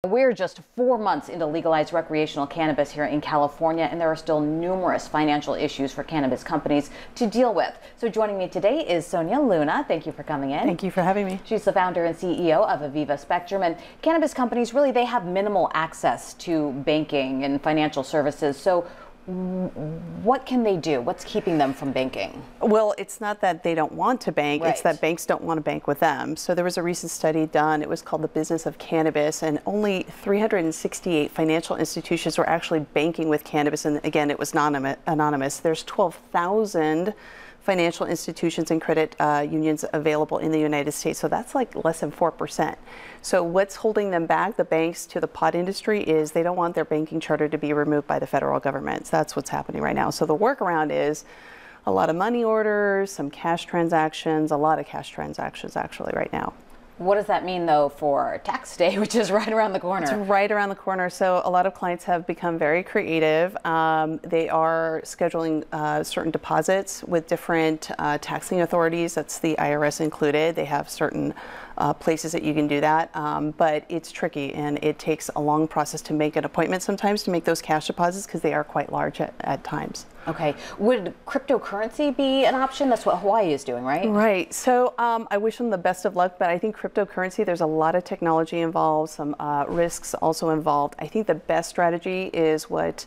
We're just 4 months into legalized recreational cannabis here in California, and there are still numerous financial issues for cannabis companies to deal with. So joining me today is Sonia Luna. Thank you for coming in. Thank you for having me. She's the founder and CEO of Aviva Spectrum, and cannabis companies really, they have minimal access to banking and financial services. So what can they do? What's keeping them from banking? Well, it's not that they don't want to bank, Right. It's that banks don't want to bank with them. So there was a recent study done, it was called The Business of Cannabis, and only 368 financial institutions were actually banking with cannabis, and again, it was anonymous. There's 12,000 financial institutions and credit unions available in the United States, so that's like less than 4%. So what's holding them back, the banks to the pot industry, is they don't want their banking charter to be removed by the federal government. So that's what's happening right now. So the workaround is a lot of money orders, some cash transactions, a lot of cash transactions actually right now. What does that mean, though, for tax day, which is right around the corner? It's right around the corner. So a lot of clients have become very creative. They are scheduling certain deposits with different taxing authorities. That's the IRS included. They have certain places that you can do that. But it's tricky, and it takes a long process to make an appointment sometimes to make those cash deposits because they are quite large at times. Okay. Would cryptocurrency be an option? That's what Hawaii is doing, right? Right. So I wish them the best of luck, but I think cryptocurrency, there's a lot of technology involved, some risks also involved. I think the best strategy is what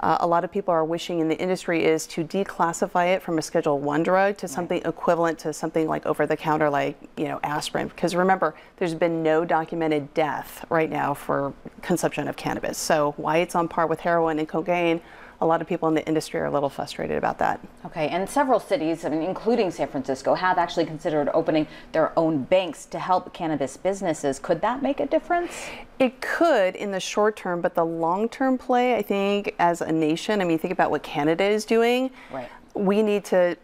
a lot of people are wishing in the industry is to declassify it from a Schedule I drug to something equivalent to something like over-the-counter, like, aspirin. Because remember, there's been no documented death right now for consumption of cannabis. So why it's on par with heroin and cocaine, a lot of people in the industry are a little frustrated about that. Okay, and several cities, including San Francisco, have actually considered opening their own banks to help cannabis businesses. Could that make a difference? It could in the short term, but the long-term play, I think, as a nation, think about what Canada is doing. Right. We need to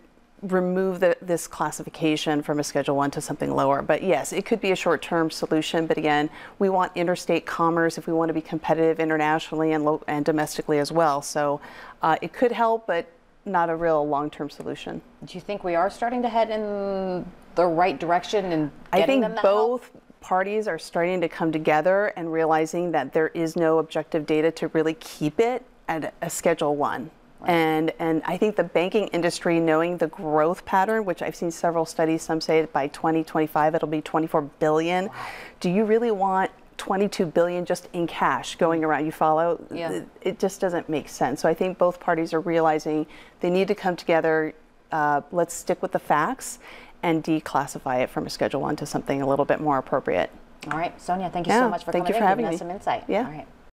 remove this classification from a Schedule I to something lower. But yes, it could be a short-term solution. But again, we want interstate commerce if we want to be competitive internationally and domestically as well. So it could help, but not a real long-term solution. Do you think we are starting to head in the right direction and getting them that help? I think both parties are starting to come together and realizing that there is no objective data to really keep it at a Schedule I. Right. And I think the banking industry, knowing the growth pattern, which I've seen several studies, some say that by 2025 it'll be 24 billion. Wow. Do you really want 22 billion just in cash going around? You follow? Yeah. It just doesn't make sense. So I think both parties are realizing they need to come together. Let's stick with the facts and declassify it from a Schedule I to something a little bit more appropriate. All right, Sonia, thank you so much for coming in and giving us some insight. Yeah. All right.